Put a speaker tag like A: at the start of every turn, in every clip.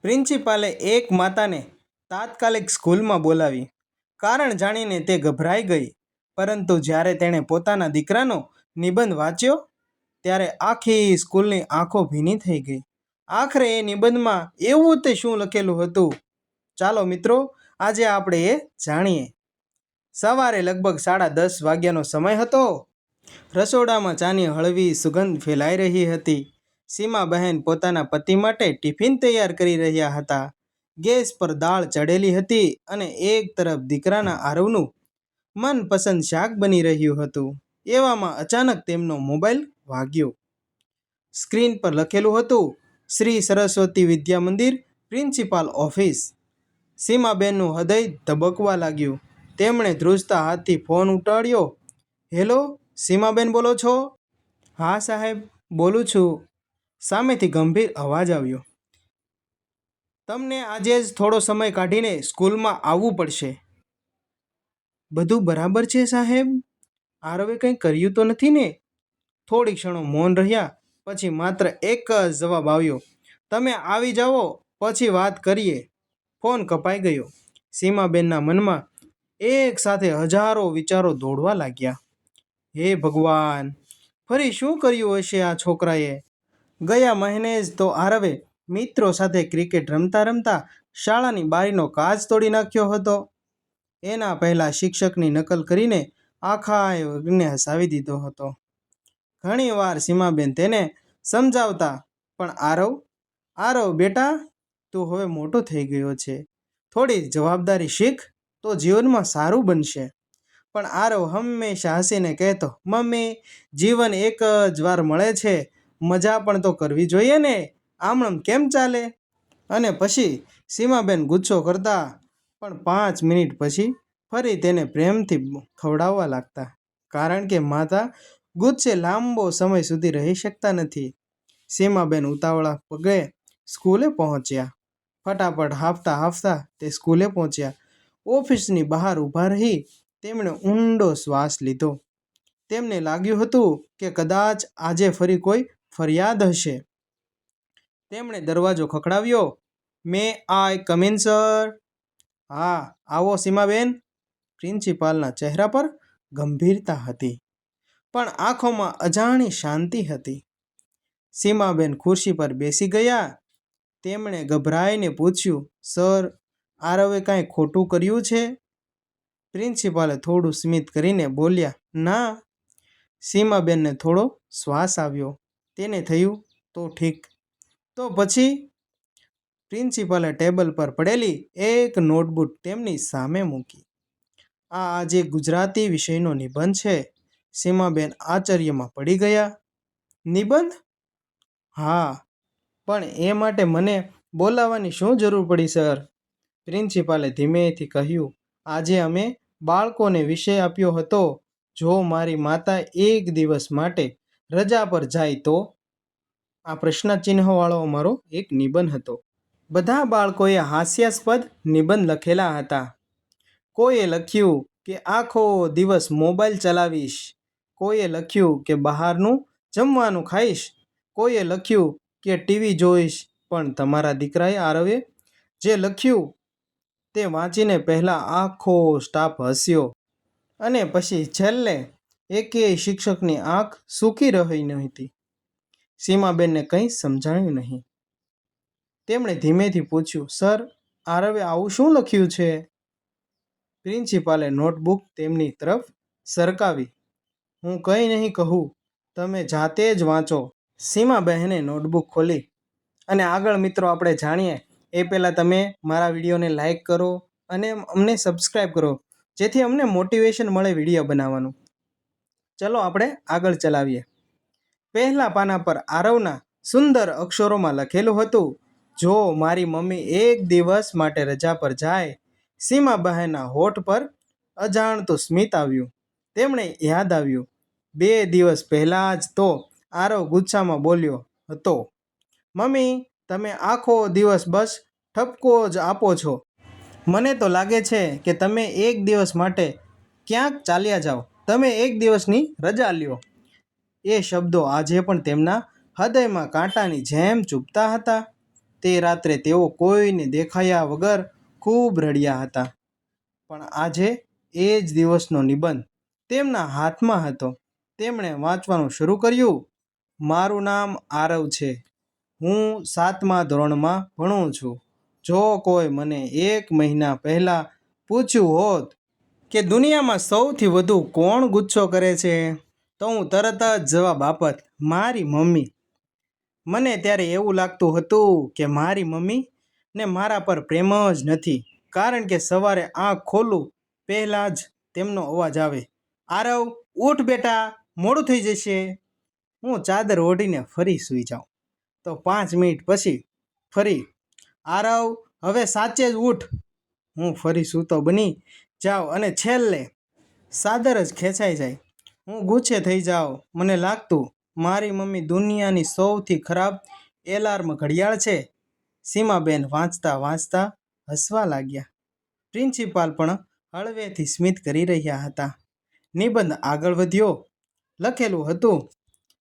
A: પ્રિન્સિપાલે એક માતાને તાત્કાલિક સ્કૂલમાં બોલાવી. કારણ જાણીને તે ગભરાઈ ગઈ, પરંતુ જ્યારે તેણે પોતાના દીકરાનો નિબંધ વાંચ્યો ત્યારે આખી સ્કૂલની આંખો ભીની થઈ ગઈ. આખરે એ નિબંધમાં એવું તે શું લખેલું હતું? ચાલો મિત્રો, આજે આપણે એ જાણીએ. સવારે લગભગ 10:30 વાગ્યાનો સમય હતો. રસોડામાં ચાની હળવી સુગંધ ફેલાઈ રહી હતી. સીમાબહેન પોતાના પતિ માટે ટિફિન તૈયાર કરી રહ્યા હતા. ગેસ પર દાળ ચડેલી હતી અને એક તરફ દીકરાના આરવનું મનપસંદ શાક બની રહ્યું હતું. એવામાં અચાનક તેમનો મોબાઈલ વાગ્યો. સ્ક્રીન પર લખેલું હતું, શ્રી સરસ્વતી વિદ્યા મંદિર, પ્રિન્સિપાલ ઓફિસ. સીમાબેનનું હૃદય ધબકવા લાગ્યું. તેમણે ધ્રુજતા હાથથી ફોન ઉપાડ્યો. હેલો, સીમાબેન બોલો છો? હા સાહેબ, બોલું છું. સામેથી ગંભીર અવાજ આવ્યો. તમને આજે જ થોડો સમય કાઢીને સ્કૂલમાં આવવું પડશે. બધું બરાબર છે સાહેબ? આરવે કંઈ કર્યું તો નથી ને? થોડી ક્ષણો મૌન રહ્યા. પછી માત્ર એક જ જવાબ આવ્યો, તમે આવી જાઓ પછી વાત કરીએ. ફોન કપાઈ ગયો. સીમાબેનના મનમાં એક સાથે હજારો વિચારો દોડવા લાગ્યા. હે ભગવાન, ફરી શું કર્યું હશે આ છોકરાએ? ગયા મહિને જ તો આરવે મિત્રો સાથે ક્રિકેટ રમતા રમતા શાળાની બારીનો કાચ તોડી નાખ્યો હતો. એના પહેલા શિક્ષકની નકલ કરીને આખા વર્ગને હસાવી દીધો હતો. ઘણી વાર સીમાબેન તેને સમજાવતા, પણ આરવ બેટા, તું હવે મોટો થઈ ગયો છે. થોડી જવાબદારી શીખ તો જીવનમાં સારું બનશે. પણ આરવ હંમેશા હસીને કહેતો, મમ્મી, જીવન એક જ વાર મળે છે, મજા પણ તો કરવી જોઈએ ને, આમ કેમ ચાલે? અને પછી સીમાબેન ગુસ્સો કરતા, પણ 5 મિનિટ પછી ફરી તેને પ્રેમથી ખવડાવવા લાગતા. કારણ કે માતા ગુસ્સે લાંબો સમય સુધી રહી શકતા નથી. સીમાબેન ઉતાવળા પગે સ્કૂલે પહોંચ્યા. ફટાફટ હાંફતા હાંફતા તે સ્કૂલે પહોંચ્યા. ઓફિસની બહાર ઊભા રહી તેમણે ઊંડો શ્વાસ લીધો. તેમને લાગ્યું હતું કે કદાચ આજે ફરી કોઈ ફરિયાદ હશે. તેમણે દરવાજો ખખડાવ્યો. મે આઈ કમ ઇન સર? હા, આવો સીમાબેન. પ્રિન્સિપાલના ચહેરા પર ગંભીરતા હતી, પણ આંખોમાં અજાણી શાંતિ હતી. સીમાબેન ખુરશી પર બેસી ગયા. તેમણે ગભરાઈને પૂછ્યું, સર, આરવે કાંઈ ખોટું કર્યું છે? પ્રિન્સિપાલે થોડું સ્મિત કરીને બોલ્યા, ના. સીમાબેનને થોડો શ્વાસ આવ્યો. તેને થયું, તો ઠીક. તો પછી? પ્રિન્સિપાલે ટેબલ પર પડેલી એક નોટબુક તેમની સામે મૂકી. આ આજે ગુજરાતી વિષયનો નિબંધ છે. સીમાબેન આશ્ચર્યમાં પડી ગયા. નિબંધ? હા, પણ એ માટે મને બોલાવવાની શું જરૂર પડી સર? પ્રિન્સિપાલે ધીમેથી કહ્યું, આજે અમે બાળકોને વિષય આપ્યો હતો, જો મારી માતા એક દિવસ માટે રજા પર જાય તો? આ પ્રશ્નચિહ્નવાળો અમારો એક નિબંધ હતો. બધા બાળકોએ હાસ્યાસ્પદ નિબંધ લખેલા હતા. કોઈએ લખ્યું કે આખો દિવસ મોબાઈલ ચલાવીશ. કોઈએ લખ્યું કે બહારનું જમવાનું ખાઈશ. કોઈએ લખ્યું કે ટીવી જોઈશ. પણ તમારા દીકરાએ આરવે જે લખ્યું તે વાંચીને પહેલાં આખો સ્ટાફ હસ્યો, અને પછી છેલ્લે એકેય શિક્ષકની આંખ સૂકી રહી નહોતી. સીમાબેનને કંઈ સમજાયું નહીં. તેમણે ધીમેથી પૂછ્યું, સર, આરવે આવું શું લખ્યું છે? પ્રિન્સિપાલે નોટબુક તેમની તરફ સરકાવી. હું કંઈ નહીં કહું, તમે જાતે જ વાંચો. સીમાબહેને નોટબુક ખોલી અને આગળ મિત્રો આપણે જાણીએ એ પહેલાં તમે મારા વિડીયોને લાઈક કરો અને અમને સબસ્ક્રાઈબ કરો, જેથી અમને મોટિવેશન મળે વિડીયો બનાવવાનું. ચલો આપણે આગળ ચલાવીએ. પહેલા પાના પર આરવના સુંદર અક્ષરોમાં લખેલું હતું, જો મારી મમ્મી એક દિવસ માટે રજા પર જાય. સીમાબહેનના હોઠ પર અજાણતું સ્મિત આવ્યું. તેમણે યાદ આવ્યું, 2 દિવસ પહેલાં જ તો આરવ ગુસ્સામાં બોલ્યો હતો, મમ્મી, તમે આખો દિવસ બસ ઠપકો જ આપો છો. મને તો લાગે છે કે તમે એક દિવસ માટે ક્યાંક ચાલ્યા જાઓ. તમે એક દિવસની રજા લ્યો. એ શબ્દો આજે પણ તેમના હૃદયમાં કાંટાની જેમ ચૂભતા હતા. તે રાત્રે તેઓ કોઈને દેખાયા વગર ખૂબ રડ્યા હતા. પણ આજે એ જ દિવસનો નિબંધ તેમના હાથમાં હતો. તેમણે વાંચવાનું શરૂ કર્યું. મારું નામ આરવ છે. હું 7મા ધોરણમાં ભણું છું. જો કોઈ મને 1 મહિના પહેલાં પૂછ્યું હોત કે દુનિયામાં સૌથી વધુ કોણ ગુસ્સો કરે છે, તો હું તરત જ જવાબ આપત, મારી મમ્મી. મને ત્યારે એવું લાગતું હતું કે મારી મમ્મીને મારા પર પ્રેમ જ નથી, કારણ કે સવારે આંખ ખોલું પહેલાં જ તેમનો અવાજ આવે, આરવ ઉઠ બેટા, મોડું થઈ જશે. હું ચાદર ઓઢીને ફરી સૂઈ જાઉં. તો 5 મિનિટ પછી ફરી, આરવ હવે સાચે જ ઉઠ. હું ફરી સૂતો બની જાઉં અને છેલ્લે ચાદર જ ખેંચાઈ જાય. હું ગુસ્સે થઈ જાઉં. મને લાગતું મારી મમ્મી દુનિયાની સૌથી ખરાબ એલાર્મ ઘડિયાળ છે. સીમાબેન વાંચતા વાંચતા હસવા લાગ્યા. પ્રિન્સિપાલ પણ હળવેથી સ્મિત કરી રહ્યા હતા. નિબંધ આગળ વધ્યો. લખેલું હતું,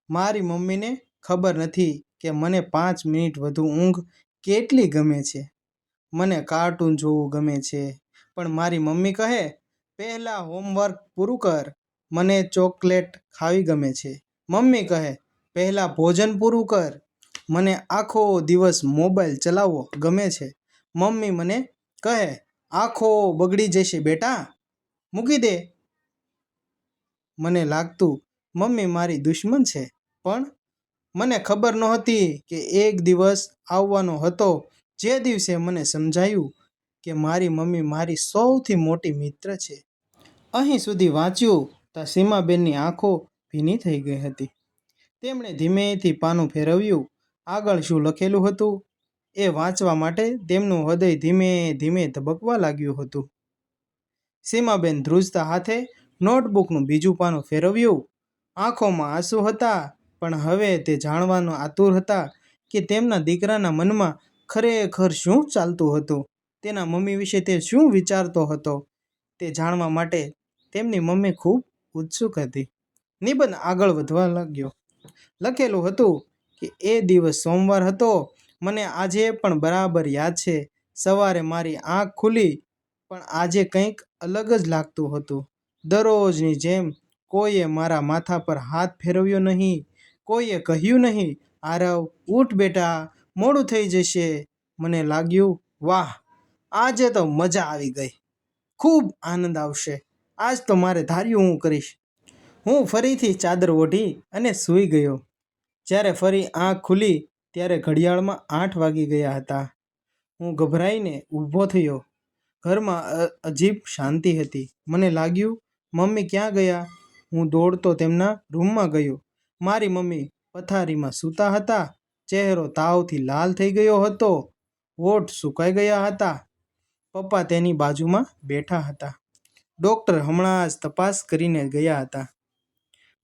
A: મારી મમ્મીને ખબર નથી કે મને 5 મિનિટ વધુ ઊંઘ કેટલી ગમે છે. મને કાર્ટૂન જોવું ગમે છે, પણ મારી મમ્મી કહે, પહેલાં હોમવર્ક પૂરું કર. મને ચોકલેટ ખાવી ગમે છે. મમ્મી કહે, પહેલાં ભોજન પૂરું કર. મને આખો દિવસ મોબાઈલ ચલાવવો ગમે છે. મમ્મી મને કહે, આંખો બગડી જશે બેટા, મૂકી દે. મને લાગતું મમ્મી મારી દુશ્મન છે, પણ મને ખબર નહોતી કે એક દિવસ આવવાનો હતો જે દિવસે મને સમજાયું કે મારી મમ્મી મારી સૌથી મોટી મિત્ર છે. અહીં સુધી વાંચ્યું ત્યાં સીમાબેનની આંખો ભીની થઈ ગઈ હતી. તેમણે ધીમેથી પાનું ફેરવ્યું. આગળ શું લખેલું હતું એ વાંચવા માટે તેમનું હૃદય ધીમે ધીમે ધબકવા લાગ્યું હતું. સીમાબેન ધ્રુજતા હાથે નોટબુકનું બીજું પાનું ફેરવ્યું. આંખોમાં આંસુ હતા, પણ હવે તે જાણવાનો આતુર હતા કે તેમના દીકરાના મનમાં ખરેખર શું ચાલતું હતું. તેના મમ્મી વિશે તે શું વિચારતો હતો તે જાણવા માટે તેમની મમ્મી ખૂબ ઉત્સુક હતી. નિબંધ આગળ વધવા લાગ્યો. લખેલું હતું કે એ દિવસ સોમવાર હતો. મને આજે પણ બરાબર યાદ છે. સવારે મારી આંખ ખુલી, પણ આજે કંઈક અલગ જ લાગતું હતું. દરરોજની જેમ કોઈએ મારા માથા પર હાથ ફેરવ્યો નહીં. કોઈએ કહ્યું નહીં, આરવ ઉઠ બેટા, મોડું થઈ જશે. મને લાગ્યું, વાહ, આજે તો મજા આવી ગઈ. ખૂબ આનંદ આવશે. આજ તો મારે ધાર્યું હું કરીશ. હું ફરીથી ચાદર ઓઢી અને સૂઈ ગયો. જ્યારે ફરી આંખ ખુલી ત્યારે ઘડિયાળમાં 8 વાગી ગયા હતા. હું ગભરાઈને ઊભો થયો. ઘરમાં અજીબ શાંતિ હતી. મને લાગ્યું, મમ્મી ક્યાં ગયા? હું દોડતો તેમના રૂમમાં ગયો. મારી મમ્મી પથારીમાં સૂતા હતા. ચહેરો તાવથી લાલ થઈ ગયો હતો. હોઠ સુકાઈ ગયા હતા. પપ્પા તેની બાજુમાં બેઠા હતા. ડૉક્ટર હમણાં જ તપાસ કરીને ગયા હતા.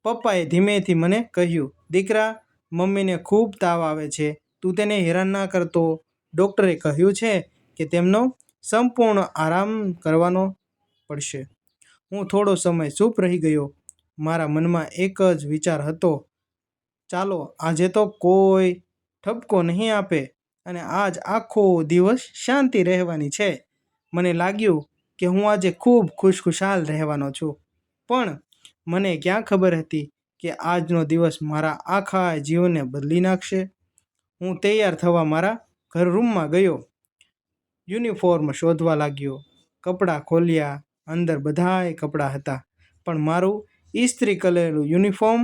A: પપ્પાએ ધીમેથી મને કહ્યું, દીકરા, મમ્મીને ખૂબ તાવ આવે છે. તું તેને હેરાન ના કરતો. ડૉક્ટરે કહ્યું છે કે તેમનો સંપૂર્ણ આરામ કરવાનો પડશે. હું થોડો સમય ચૂપ રહી ગયો. મારા મનમાં એક જ વિચાર હતો, ચાલો આજે તો કોઈ ઠપકો નહીં આપે અને આજ આખો દિવસ શાંતિ રહેવાની છે. મને લાગ્યું કે હું આજે ખૂબ ખુશખુશાલ રહેવાનો છું. પણ મને ક્યાં ખબર હતી કે આજનો દિવસ મારા આખા જીવનને બદલી નાખશે. હું તૈયાર થવા મારા રૂમમાં ગયો. યુનિફોર્મ શોધવા લાગ્યો. કપડાં ખોલ્યા. અંદર બધાય કપડાં હતા, પણ મારું ઇસ્ત્રી કરેલું યુનિફોર્મ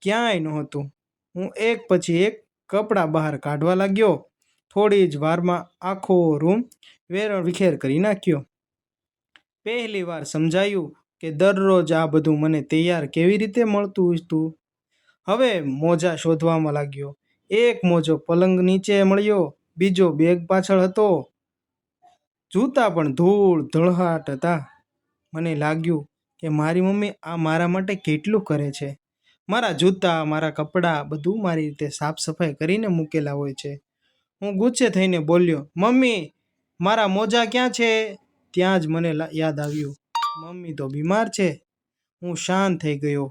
A: ક્યાંય નહોતું. હું એક પછી એક કપડાં બહાર કાઢવા લાગ્યો. થોડી જ વારમાં આખો રૂમ વેરવિખેર કરી નાખ્યો. પહેલી વાર સમજાયું કે દરરોજ આ બધું મને તૈયાર કેવી રીતે મળતું હતું. હવે મોજા શોધવામાં લાગ્યો. એક મોજો પલંગ નીચે મળ્યો, બીજો બેગ પાછળ હતો. જૂતા પણ ધૂળ ધૂળાટ હતા. મને લાગ્યું કે મારી મમ્મી આ મારા માટે કેટલું કરે છે. મારા જૂતા, મારા કપડાં બધું મારી રીતે સાફ સફાઈ કરીને મૂકેલા હોય છે. હું ગુસ્સે થઈને બોલ્યો, મમ્મી, મારા મોજા ક્યાં છે? ત્યાં જ મને યાદ આવ્યું, મમ્મી તો બીમાર છે. હું શાંત થઈ ગયો.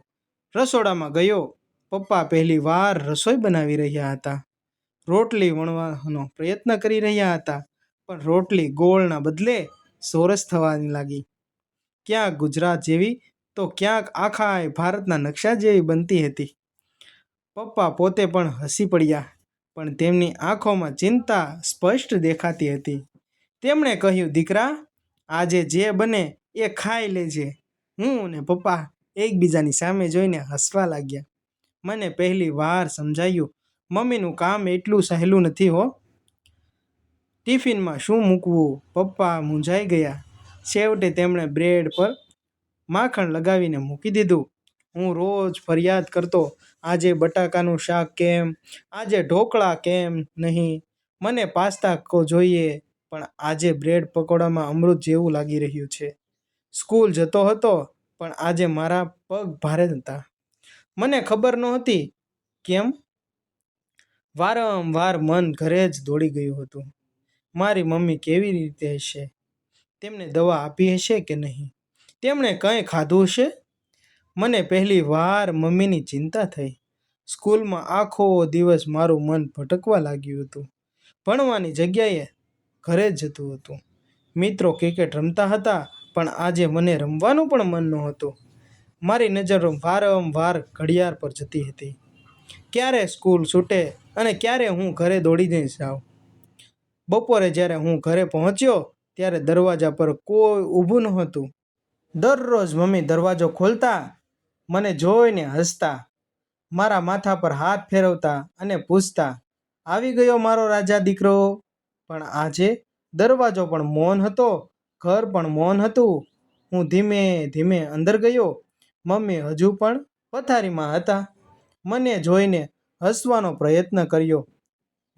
A: રસોડામાં ગયો. પપ્પા પહેલી વાર રસોઈ બનાવી રહ્યા હતા. રોટલી વણવાનો પ્રયત્ન કરી રહ્યા હતા, પણ રોટલી ગોળના બદલે ચોરસ થવાની લાગી. ક્યાંક ગુજરાત જેવી તો ક્યાંક આખા ભારતના નકશા જેવી બનતી હતી. પપ્પા પોતે પણ હસી પડ્યા, પણ તેમની આંખોમાં ચિંતા સ્પષ્ટ દેખાતી હતી. તેમણે કહ્યું, દીકરા, આજે જે બને એ ખાઈ લેજે. હું અને પપ્પા એકબીજાની સામે જોઈને હસવા લાગ્યા. મને પહેલી વાર સમજાયું, મમ્મીનું કામ એટલું સહેલું નથી હો. ટિફિનમાં શું મૂકવું? પપ્પા મૂંઝાઈ ગયા. છેવટે તેમણે બ્રેડ પર માખણ લગાવીને મૂકી દીધું. હું રોજ ફરિયાદ કરતો, આજે બટાકાનું શાક કેમ, આજે ઢોકળા કેમ નહીં, મને પાસ્તા જોઈએ. પણ આજે બ્રેડ પકોડામાં અમૃત જેવું લાગી રહ્યું છે. સ્કૂલ જતો હતો, પણ આજે મારા પગ ભારે હતા. મને ખબર નહોતી કેમ. વારંવાર મન ઘરે જ દોડી ગયું હતું. મારી મમ્મી કેવી રીતે હશે? તેમને દવા આપી હશે કે નહીં? તેમણે કંઈ ખાધું હશે? મને પહેલી વાર મમ્મીની ચિંતા થઈ. સ્કૂલમાં આખો દિવસ મારું મન ભટકવા લાગ્યું હતું. ભણવાની જગ્યાએ ઘરે જ જતું હતું. મિત્રો ક્રિકેટ રમતા હતા, પણ આજે મને રમવાનું પણ મન નહોતું. મારી નજર વારંવાર ઘડિયાળ પર જતી હતી. ક્યારે સ્કૂલ છૂટે અને ક્યારે હું ઘરે દોડીને જાઉં. બપોરે જ્યારે હું ઘરે પહોંચ્યો, ત્યારે દરવાજા પર કોઈ ઊભું નહોતું. દરરોજ મમ્મી દરવાજો ખોલતા, મને જોઈને હસતા, મારા માથા પર હાથ ફેરવતા અને પૂછતા, આવી ગયો મારો રાજા દીકરો? પણ આજે દરવાજો પણ મૌન હતો, ઘર પણ મૌન હતું. હું ધીમે ધીમે અંદર ગયો. મમ્મી હજુ પણ પથારીમાં હતા. મને જોઈને હસવાનો પ્રયત્ન કર્યો.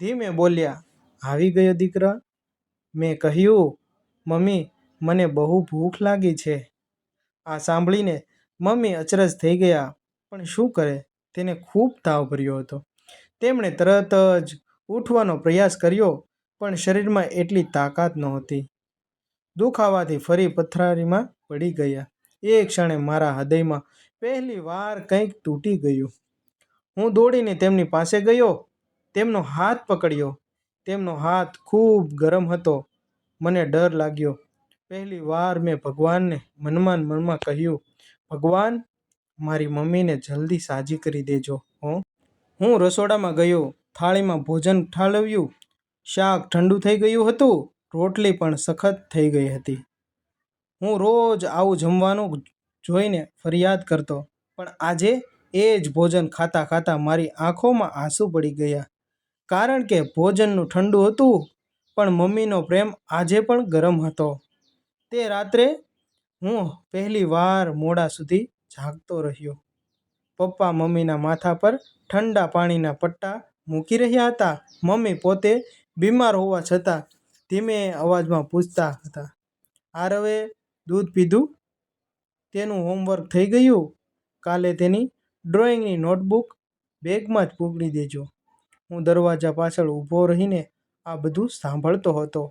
A: ધીમે બોલ્યા, આવી ગયો દીકરા? મેં કહ્યું, મમ્મી, મને બહુ ભૂખ લાગી છે. આ સાંભળીને મમ્મી અચરજ થઈ ગયા, પણ શું કરે, તેને ખૂબ તાવ ભર્યો હતો. તેમણે તરત જ ઉઠવાનો પ્રયાસ કર્યો, પણ શરીરમાં એટલી તાકાત નહોતી. દુખાવાથી ફરી પથારીમાં પડી ગયા. એ ક્ષણે મારા હૃદયમાં પહેલી વાર કંઈક તૂટી ગયું. હું દોડીને તેમની પાસે ગયો, તેમનો હાથ પકડ્યો. તેમનો હાથ ખૂબ ગરમ હતો. મને ડર લાગ્યો. પહેલી વાર મેં ભગવાનને મનમાં કહ્યું, ભગવાન, મારી મમ્મીને જલ્દી સાજી કરી દેજો હો. હું રસોડામાં ગયો, થાળીમાં ભોજન ઠાલવ્યું. શાક ઠંડુ થઈ ગયું હતું, રોટલી પણ સખત થઈ ગઈ હતી. હું રોજ આવું જમવાનું જોઈને ફરિયાદ કરતો, પણ આજે એ જ ભોજન ખાતા ખાતા મારી આંખોમાં આંસુ પડી ગયા. કારણ કે ભોજનનું ઠંડુ હતું, પણ મમ્મીનો પ્રેમ આજે પણ ગરમ હતો. તે રાત્રે હું પહેલી વાર મોડા સુધી જાગતો રહ્યો. પપ્પા મમ્મીના માથા પર ઠંડા પાણીના પટ્ટા મૂકી રહ્યા હતા. મમ્મી પોતે બીમાર હોવા છતાં ધીમે અવાજમાં પૂછતા હતા, આરવે દૂધ પીધું? તેનું હોમવર્ક થઈ ગયું? કાલે તેની ડ્રોઈંગની નોટબુક બેગમાં જ પૂરી દેજો. હું દરવાજા પાછળ ઊભો રહીને આ બધું સાંભળતો હતો.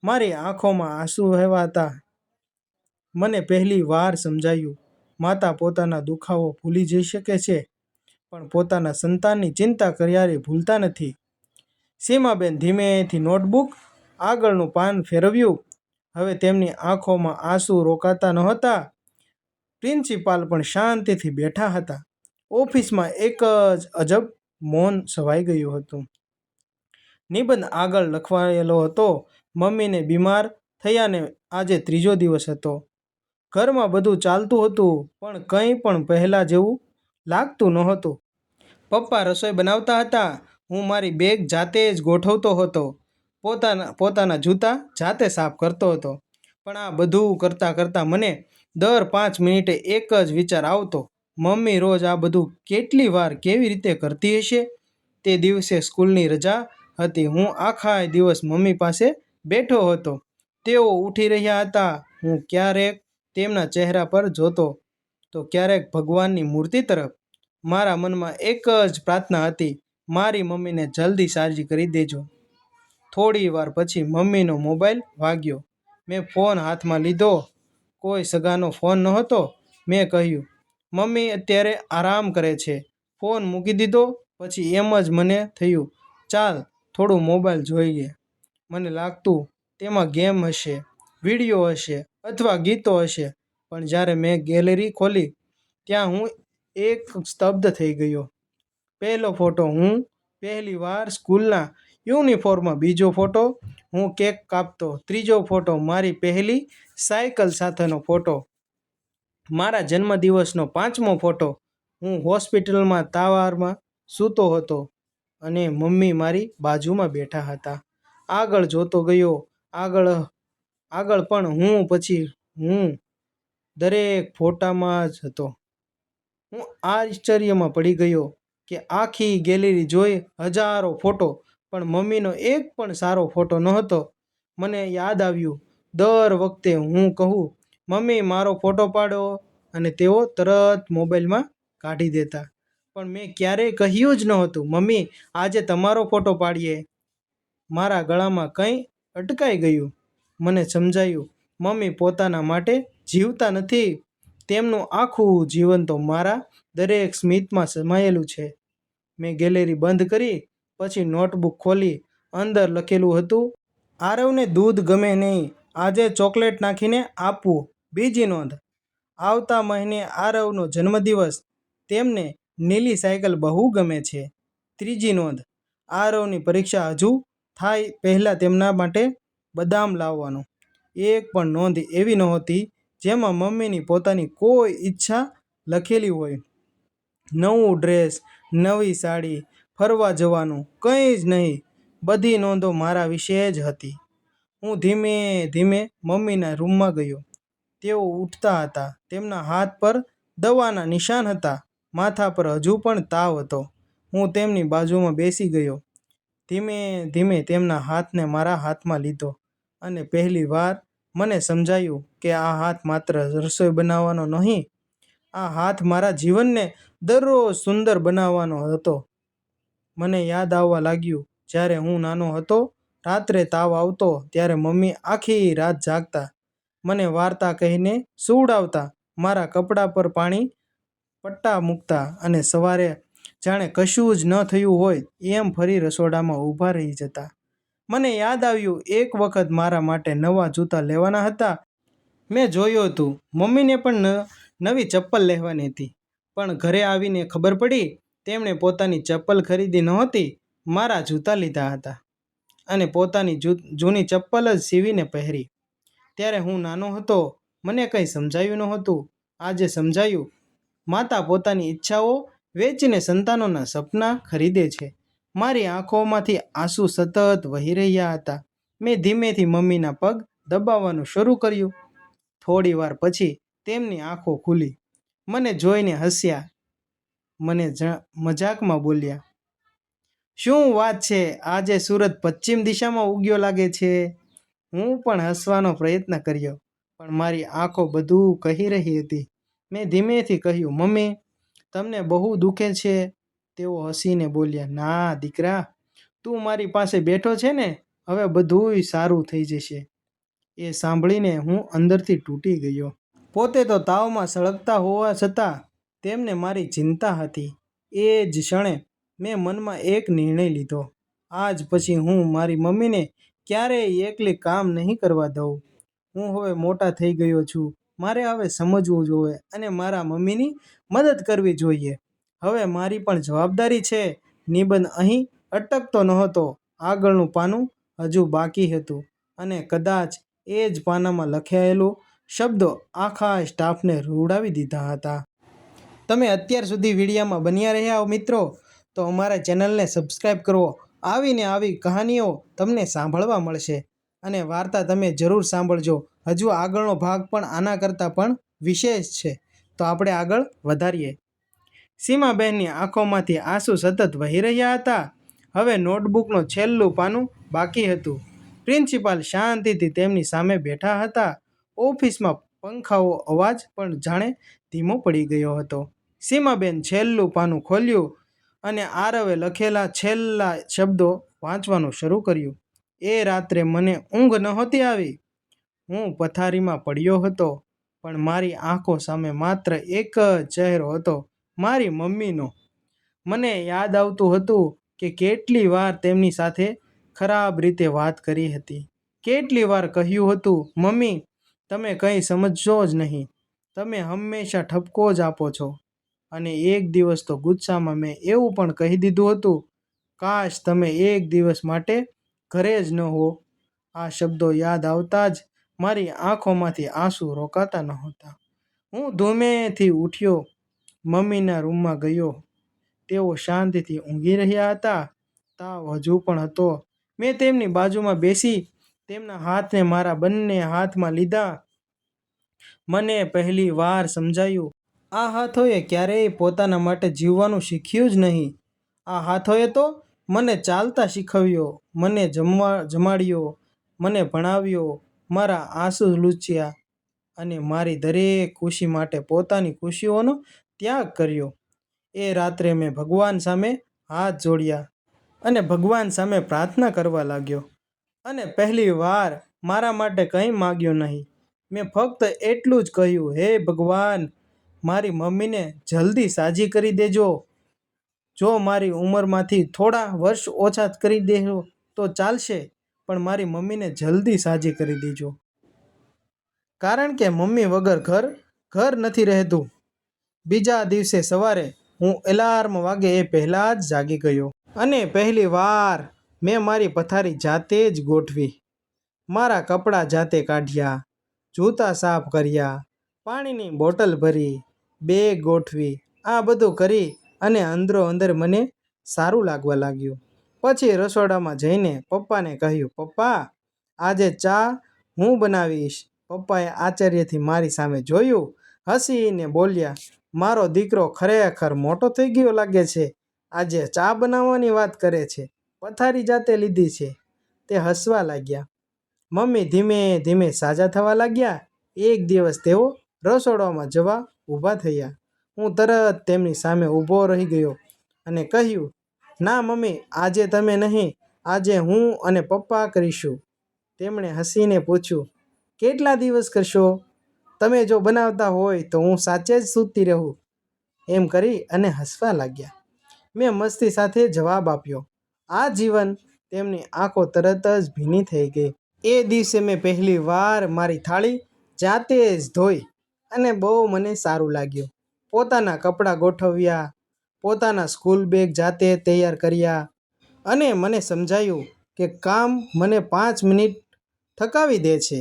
A: મારી આંખોમાં આંસુ વહેવાતા. મને પહેલી વાર સમજાયું, માતા પોતાના દુખાવો ભૂલી જઈ શકે છે, પણ પોતાના સંતાનની ચિંતા ક્યારેય ભૂલતા નથી. સીમાબેન ધીમેથી નોટબુક આગળનું પાન ફેરવ્યું. હવે તેમની આંખોમાં આંસુ રોકાતા નહોતા. પ્રિન્સિપાલ પણ શાંતિથી બેઠા હતા. ઓફિસમાં એક જ અજબ મૌન છવાઈ ગયું હતું. નિબંધ આગળ લખવાયેલો હતો, મમ્મીને બીમાર થયાને આજે 3જો દિવસ હતો. ઘરમાં બધું ચાલતું હતું, પણ કંઈ પણ પહેલાં જેવું લાગતું નહોતું. પપ્પા રસોઈ બનાવતા હતા. હું મારી બેગ જાતે જ ગોઠવતો હતો. પોતાના જૂતા જાતે સાફ કરતો હતો. પણ આ બધું કરતાં કરતાં મને દર 5 મિનિટે એક જ વિચાર આવતો, મમ્મી રોજ આ બધું કેટલી વાર કેવી રીતે કરતી હશે? તે દિવસે સ્કૂલની રજા હતી. હું આખા દિવસ મમ્મી પાસે બેઠો હતો. તેઓ ઉઠી રહ્યા હતા. હું ક્યારેક તેમના ચહેરા પર જોતો, તો ક્યારેક ભગવાનની મૂર્તિ તરફ. મારા મનમાં એક જ પ્રાર્થના હતી, મારી મમ્મીને જલ્દી સાજી કરી દેજો. થોડી વાર પછી મમ્મીનો મોબાઈલ વાગ્યો. મેં ફોન હાથમાં લીધો. કોઈ સગાનો ફોન નહોતો. મેં કહ્યું, મમ્મી અત્યારે આરામ કરે છે. ફોન મૂકી દીધો. પછી એમ જ મને થયું, ચાલ થોડું મોબાઈલ જોઈએ. મને લાગતું તેમાં ગેમ હશે, વિડીયો હશે અથવા ગીતો હશે. પણ જ્યારે મેં ગેલેરી ખોલી ત્યાં હું એક સ્તબ્ધ થઈ ગયો. પહેલો ફોટો, હું પહેલી વાર સ્કૂલના યુનિફોર્મમાં. બીજો ફોટો, હું કેક કાપતો. ત્રીજો ફોટો, મારી પહેલી સાયકલ સાથેનો ફોટો. મારા જન્મદિવસનો પાંચમો ફોટો, હું હોસ્પિટલમાં તાવારમાં સૂતો હતો અને મમ્મી મારી બાજુમાં બેઠા હતા. આગળ જોતો ગયો, આગળ પણ હું, પછી હું દરેક ફોટામાં જ હતો. હું આશ્ચર્યમાં પડી ગયો કે આખી ગેલેરી જોઈ હજારો ફોટો, પણ મમ્મીનો એક પણ સારો ફોટો નહોતો. મને યાદ આવ્યું, દર વખતે હું કહું, મમ્મી મારો ફોટો પાડો, અને તેઓ તરત મોબાઈલમાં કાઢી દેતા. પણ મેં ક્યારેય કહ્યું જ નહોતું, મમ્મી આજે તમારો ફોટો પાડીએ. મારા ગળામાં કંઈ અટકાઈ ગયું. મને સમજાયું, મમ્મી પોતાના માટે જીવતા નથી, તેમનું આખું જીવન તો મારા દરેક સ્મિતમાં સમાયેલું છે. મેં ગેલેરી બંધ કરી, પછી નોટબુક ખોલી. અંદર લખેલું હતું, આરવને દૂધ ગમે નહીં, આજે ચોકલેટ નાખીને આપવું. બીજી નોંધ, આવતા મહિને આરવનો જન્મદિવસ, તેમને નીલી સાયકલ બહુ ગમે છે. ત્રીજી નોંધ, આરવની પરીક્ષા હજુ થાય પહેલાં તેમના માટે બદામ લાવવાનું. એક પણ નોંધ એવી નહોતી જેમાં મમ્મીની પોતાની કોઈ ઈચ્છા લખેલી હોય. નવું ડ્રેસ, નવી સાડી, ફરવા જવાનું, કંઈ જ નહીં. બધી નોંધો મારા વિશે જ હતી. હું ધીમે ધીમે મમ્મીના રૂમમાં ગયો. તેઓ ઉઠતા હતા. તેમના હાથ પર દવાના નિશાન હતા. માથા પર હજુ પણ તાવ હતો. હું તેમની બાજુમાં બેસી ગયો. ધીમે ધીમે તેમના હાથને મારા હાથમાં લીધો અને પહેલી વાર મને સમજાયું કે આ હાથ માત્ર રસોઈ બનાવવાનો નહીં, આ હાથ મારા જીવનને દરરોજ સુંદર બનાવવાનો હતો. મને યાદ આવવા લાગ્યું, જ્યારે હું નાનો હતો, રાત્રે તાવ આવતો ત્યારે મમ્મી આખી રાત જાગતા, મને વાર્તા કહીને સુવડાવતા, મારા કપડાં પર પાણી પટ્ટા મૂકતા અને સવારે જાણે કશું જ ન થયું હોય એમ ફરી રસોડામાં ઊભા રહી જતા. મને યાદ આવ્યું, એક વખત મારા માટે નવા જૂતા લેવાના હતા. મેં જોયું હતું મમ્મીને પણ નવી ચપ્પલ લેવાની હતી, પણ ઘરે આવીને ખબર પડી તેમણે પોતાની ચપ્પલ ખરીદી નહોતી, મારા જૂતા લીધા હતા અને પોતાની જૂની ચપ્પલ જ સીવીને પહેરી. ત્યારે હું નાનો હતો, મને કંઈ સમજાયું નહોતું. આજે સમજાયું, માતા પોતાની ઈચ્છાઓ વેચીને સંતાનોના સપના ખરીદે છે. મારી આંખોમાંથી આંસુ સતત વહી રહ્યા હતા. મેં ધીમેથી મમ્મીના પગ દબાવવાનું શરૂ કર્યું. થોડી વાર પછી તેમની આંખો ખુલી, મને જોઈને હસ્યા, મને મજાકમાં બોલ્યા, શું વાત છે, આજે સૂરજ પશ્ચિમ દિશામાં ઉગ્યો લાગે છે. હું પણ હસવાનો પ્રયત્ન કર્યો, પણ મારી આંખો બધું કહી રહી હતી. મેં ધીમેથી કહ્યું, મમ્મી તમને બહુ દુખે છે. તેઓ હસીને બોલ્યા, ના દીકરા, તું મારી પાસે બેઠો છે ને, હવે બધુંય સારું થઈ જશે. એ સાંભળીને હું અંદરથી તૂટી ગયો. પોતે તો તાવમાં સળગતા હોવા છતાં તેમને મારી ચિંતા હતી. એ જ ક્ષણે મેં મનમાં એક નિર્ણય લીધો, આજ પછી હું મારી મમ્મીને ક્યારેય એકલી કામ નહીં કરવા દઉં. હું હવે મોટા થઈ ગયો છું, મારે હવે સમજવું જોઈએ અને મારા મમ્મીની મદદ કરવી જોઈએ. હવે મારી પણ જવાબદારી છે. નિબંધ અહીં અટકતો નહોતો. આગળનું પાનું હજુ બાકી હતું અને કદાચ એ જ પાનામાં લખાયેલું શબ્દો આખા સ્ટાફને રૂવડાવી દીધા હતા. તમે અત્યાર સુધી વિડીયોમાં બન્યા રહ્યા મિત્રો, તો અમારા ચેનલને સબસ્ક્રાઈબ કરો. આવીને આવી કહાનીઓ તમને સાંભળવા મળશે અને વાર્તા તમે જરૂર સાંભળજો. હજુ આગળનો ભાગ પણ આના કરતાં પણ વિશેષ છે, તો આપણે આગળ વધારીએ. સીમાબહેનની આંખોમાંથી આંસુ સતત વહી રહ્યા હતા. હવે નોટબુકનું છેલ્લું પાનું બાકી હતું. પ્રિન્સિપાલ શાંતિથી તેમની સામે બેઠા હતા. ઓફિસમાં પંખાનો અવાજ પણ જાણે ધીમો પડી ગયો હતો. સીમાબેન છેલ્લું પાનું ખોલ્યું અને આરવે લખેલા છેલ્લા શબ્દો વાંચવાનું શરૂ કર્યું. એ રાત્રે મને ઊંઘ નહોતી આવી. હું પથારીમાં પડ્યો હતો, પણ મારી આંખો સામે માત્ર એક જ ચહેરો હતો, મારી મમ્મીનો. મને યાદ આવતું હતું કે કેટલી વાર તેમની સાથે ખરાબ રીતે વાત કરી હતી, કેટલી વાર કહ્યું હતું, મમ્મી તમે કંઈ સમજશો જ નહીં, તમે હંમેશા ઠપકો જ આપો છો. અને એક દિવસ તો ગુસ્સામાં મેં એવું પણ કહી દીધું હતું, કાશ તમે એક દિવસ માટે ઘરે જ ન હો. આ શબ્દો યાદ આવતા જ મારી આંખોમાંથી આંસુ રોકાતા નહોતા. હું ધીમેથી ઉઠ્યો, મમ્મીના રૂમમાં ગયો. તેઓ શાંતિથી ઊંઘી રહ્યા હતા. તાવ હજુ પણ હતો. મેં તેમની બાજુમાં બેસી તેમના હાથને મારા બંને હાથમાં લીધા. મને પહેલી વાર સમજાયું, આ હાથોએ ક્યારેય પોતાના માટે જીવવાનું શીખ્યું જ નહીં. આ હાથોએ તો મને ચાલતા શીખવ્યો, મને જમાડ્યો, મને ભણાવ્યો, મારા આંસુ લૂછ્યા અને મારી દરેક ખુશી માટે પોતાની ખુશીઓનો ત્યાગ કર્યો. એ રાત્રે મેં ભગવાન સામે હાથ જોડ્યા અને ભગવાન સામે પ્રાર્થના કરવા લાગ્યો. અને પહેલી વાર મારા માટે કંઈ માગ્યો નહીં. મેં ફક્ત એટલું જ કહ્યું, હે ભગવાન, મારી મમ્મીને જલ્દી સાજી કરી દેજો. જો મારી ઉંમરમાંથી થોડા વર્ષ ઓછા કરી દેજો તો ચાલશે, પણ મારી મમ્મીને જલ્દી સાજી કરી દેજો. કારણ કે મમ્મી વગર ઘર નથી રહેતું. બીજા દિવસે સવારે હું એલાર્મ વાગે એ પહેલાં જ જાગી ગયો. અને પહેલી વાર મેં મારી પથારી જાતે જ ગોઠવી. મારા કપડાં જાતે કાઢ્યા, જૂતા સાફ કર્યા, પાણીની બોટલ ભરી, બેગ ગોઠવી. આ બધું કરી અને અંદરો અંદર મને સારું લાગવા લાગ્યું. પછી રસોડામાં જઈને પપ્પાને કહ્યું, પપ્પા આજે ચા હું બનાવીશ. પપ્પાએ આશ્ચર્યથી મારી સામે જોયું, હસીને બોલ્યા, મારો દીકરો ખરેખર મોટો થઈ ગયો લાગે છે. આજે ચા બનાવવાની વાત કરે છે, પથારી જાતે લીધી છે. તે હસવા લાગ્યા. મમ્મી ધીમે ધીમે સાજા થવા લાગ્યા. એક દિવસ તેઓ રસોડામાં જવા ઊભા થયા. હું તરત તેમની સામે ઊભો રહી ગયો અને કહ્યું, ના મમ્મી, આજે તમે નહીં, આજે હું અને પપ્પા કરીશું. તેમણે હસીને પૂછ્યું, કેટલા દિવસ કરશો? તમે જો બનાવતા હોય તો હું સાચે જ સૂતી રહું. એમ કરી અને હસવા લાગ્યા. મેં મસ્તી સાથે જવાબ આપ્યો. આ જીવન. તેમની આંખો તરત જ ભીની થઈ ગઈ. એ દિવસે મેં પહેલી વાર મારી થાળી જાતે જ ધોઈ અને બહુ મને સારું લાગ્યું. પોતાના કપડાં ગોઠવ્યા, પોતાના સ્કૂલ બેગ જાતે તૈયાર કર્યા અને મને સમજાયું કે કામ મને 5 મિનિટ થકાવી દે છે.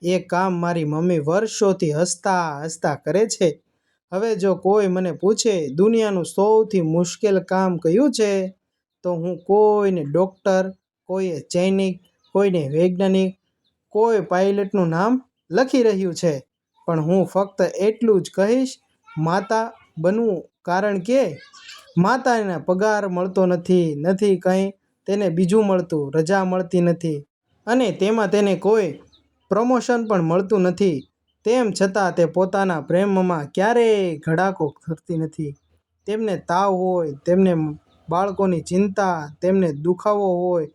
A: એ કામ મારી મમ્મી વર્ષોથી હસતા હસતા કરે છે. હવે જો કોઈ મને પૂછે દુનિયાનું સૌથી મુશ્કેલ કામ કયું છે, તો હું કોઈને ડૉક્ટર, કોઈએ સૈનિક, કોઈને વૈજ્ઞાનિક, કોઈ પાયલટનું નામ લખી રહ્યું છે. પણ હું ફક્ત એટલું જ કહીશ, માતા બનવું. કારણ કે માતાને પગાર મળતો નથી કંઈ તેને બીજું મળતું, રજા મળતી નથી અને તેમાં તેને કોઈ પ્રમોશન પણ મળતું નથી. તેમ છતાં તે પોતાના પ્રેમમાં ક્યારેય ઘડાકો કરતી નથી. તેમને તાવ હોય, તેમને બાળકોની ચિંતા, તેમને દુખાવો હોય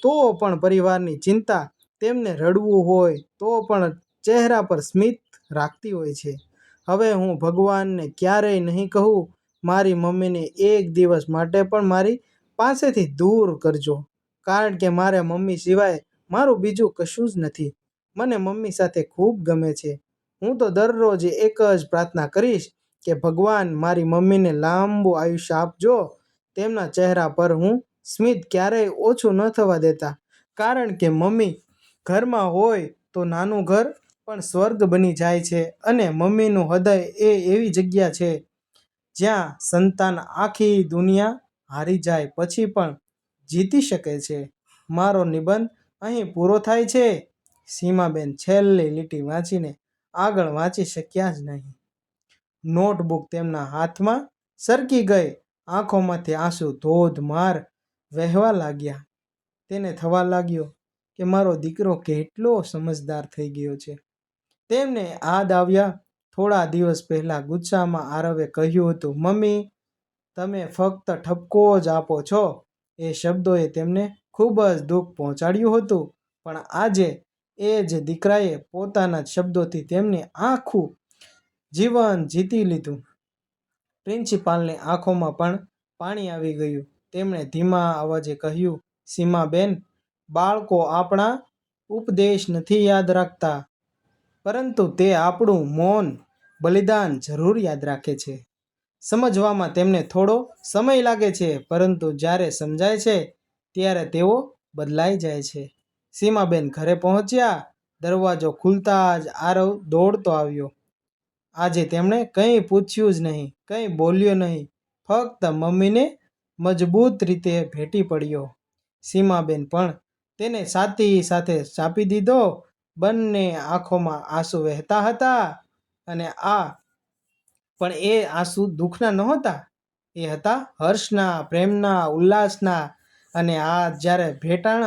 A: તો પણ પરિવારની ચિંતા, તેમને રડવું હોય તો પણ ચહેરા પર સ્મિત રાખતી હોય છે. હવે હું ભગવાનને ક્યારેય નહીં કહું, મારી મમ્મીને એક દિવસ માટે પણ મારી પાસેથી દૂર કરજો. કારણ કે મારા મમ્મી સિવાય મારું બીજું કશું જ નથી. મને મમ્મી સાથે ખૂબ ગમે છે. હું તો દરરોજ એક જ પ્રાર્થના કરીશ કે ભગવાન મારી મમ્મીને લાંબુ આયુષ્ય આપજો. તેમના ચહેરા પર હું સ્મિત ક્યારેય ઓછું ન થવા દેતા. કારણ કે મમ્મી ઘરમાં હોય તો નાનું ઘર પણ સ્વર્ગ બની જાય છે. અને મમ્મીનું હૃદય એ એવી જગ્યા છે જ્યાં સંતાન આખી દુનિયા હારી જાય પછી પણ જીતી શકે છે. મારો નિબંધ અહીં પૂરો થાય છે. સીમાબેન છેલ્લી લીટી વાંચીને આગળ વાંચી શક્યા જ નહીં. નોટબુક તેમના હાથમાં સરકી ગઈ. આંખોમાંથી આંસુ ધોધમાર વહેવા લાગ્યા. તેને થવા લાગ્યું કે મારો દીકરો કેટલો સમજદાર થઈ ગયો છે. તેમને યાદ આવ્યા થોડા દિવસ પહેલાં ગુસ્સામાં આરવે કહ્યું હતું, મમ્મી તમે ફક્ત ઠપકો જ આપો છો. એ શબ્દોએ તેમને ખૂબ જ દુઃખ પહોંચાડ્યું હતું. પણ આજે એ જ દીકરાએ પોતાના શબ્દોથી તેમની આખું જીવન જીતી લીધું. પ્રિન્સિપાલની આંખોમાં પણ પાણી આવી ગયું. તેમણે ધીમા અવાજે કહ્યું, સીમાબેન, બાળકો આપણા ઉપદેશ નથી યાદ રાખતા, પરંતુ તે આપણું મૌન બલિદાન જરૂર યાદ રાખે છે. સમજવામાં તેમને થોડો સમય લાગે છે, પરંતુ જ્યારે સમજાય છે ત્યારે તેઓ બદલાઈ જાય છે. સીમાબેન ઘરે પહોંચ્યા. દરવાજો ખુલતા જ આરવ દોડતો આવ્યો. આજે તેમણે કંઈ પૂછ્યું જ નહીં, કંઈ બોલ્યો નહીં, ફક્ત મમ્મીને મજબૂત રીતે ભેટી પડ્યો. સીમાબેન પણ તેને છાતી સાથે ચાપી દીધો. બંને આંખોમાં આંસુ વહેતા હતા, અને પણ એ આંસુ દુઃખના નહોતા. એ હતા હર્ષના, પ્રેમના, ઉલ્લાસના. અને આ જ્યારે ભેટાણ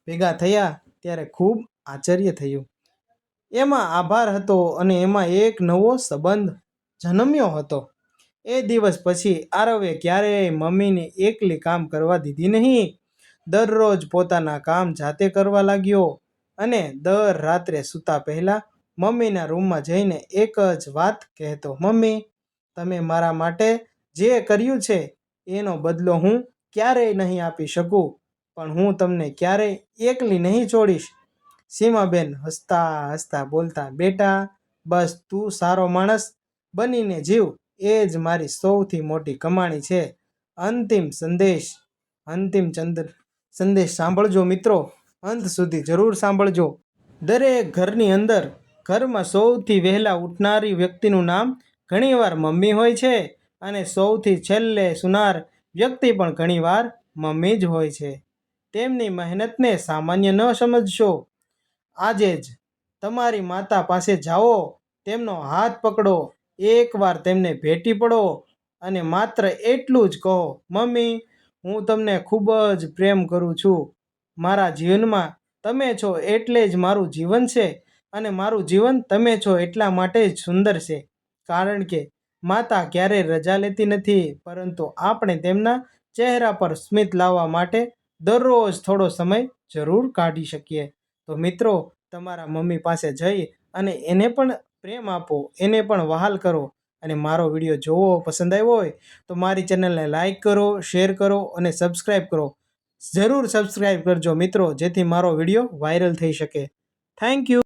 A: ભેગા થયા ત્યારે ખૂબ આશ્ચર્ય થયું. એમાં આભાર હતો અને એમાં એક નવો સંબંધ જન્મ્યો હતો. એ દિવસ પછી આરવે ક્યારેય મમ્મીને એકલી કામ કરવા દીધી નહીં. દરરોજ પોતાના કામ જાતે કરવા લાગ્યો, અને દર રાત્રે સૂતા પહેલાં મમ્મીના રૂમમાં જઈને એક જ વાત કહેતો, મમ્મી, તમે મારા માટે જે કર્યું છે એનો બદલો હું ક્યારેય નહીં આપી શકું, પણ હું તમને ક્યારેય એકલી નહીં છોડીશ. સીમાબેન હસતા હસતા બોલતા, બેટા, બસ તું સારો માણસ બનીને જીવ, એ જ મારી સૌથી મોટી કમાણી છે. અંતિમ સંદેશ સાંભળજો મિત્રો, અંત સુધી જરૂર સાંભળજો. દરેક ઘરની અંદર, ઘરમાં સૌથી વહેલા ઉઠનારી વ્યક્તિનું નામ ઘણીવાર મમ્મી હોય છે, અને સૌથી છેલ્લે સૂનાર વ્યક્તિ પણ ઘણીવાર મમ્મી જ હોય છે. તેમની મહેનતને સામાન્ય ન સમજશો. આજે જ તમારી માતા પાસે જાઓ, તેમનો હાથ પકડો, એકવાર તેમને ભેટી પડો, અને માત્ર એટલું જ કહો, મમ્મી, હું તમને ખૂબ જ પ્રેમ કરું છું. મારા જીવનમાં તમે છો એટલે જ મારું જીવન છે, અને મારું જીવન તમે છો એટલા માટે જ સુંદર છે. કારણ કે માતા ક્યારેય રજા લેતી નથી, પરંતુ આપણે તેમના ચહેરા પર સ્મિત લાવવા માટે દરરોજ થોડો સમય જરૂર કાઢી શકીએ. તો મિત્રો, તમારા મમ્મી પાસે જઈ અને એને પણ પ્રેમ આપો, એને પણ વહાલ કરો. અને મારો વિડીયો જોવો પસંદ આવ્યો હોય તો મારી ચેનલને લાઈક કરો, શેર કરો અને સબસ્ક્રાઈબ કરો. જરૂર સબસ્ક્રાઈબ કરજો મિત્રો, જેથી મારો વિડીયો વાયરલ થઈ શકે. Thank you.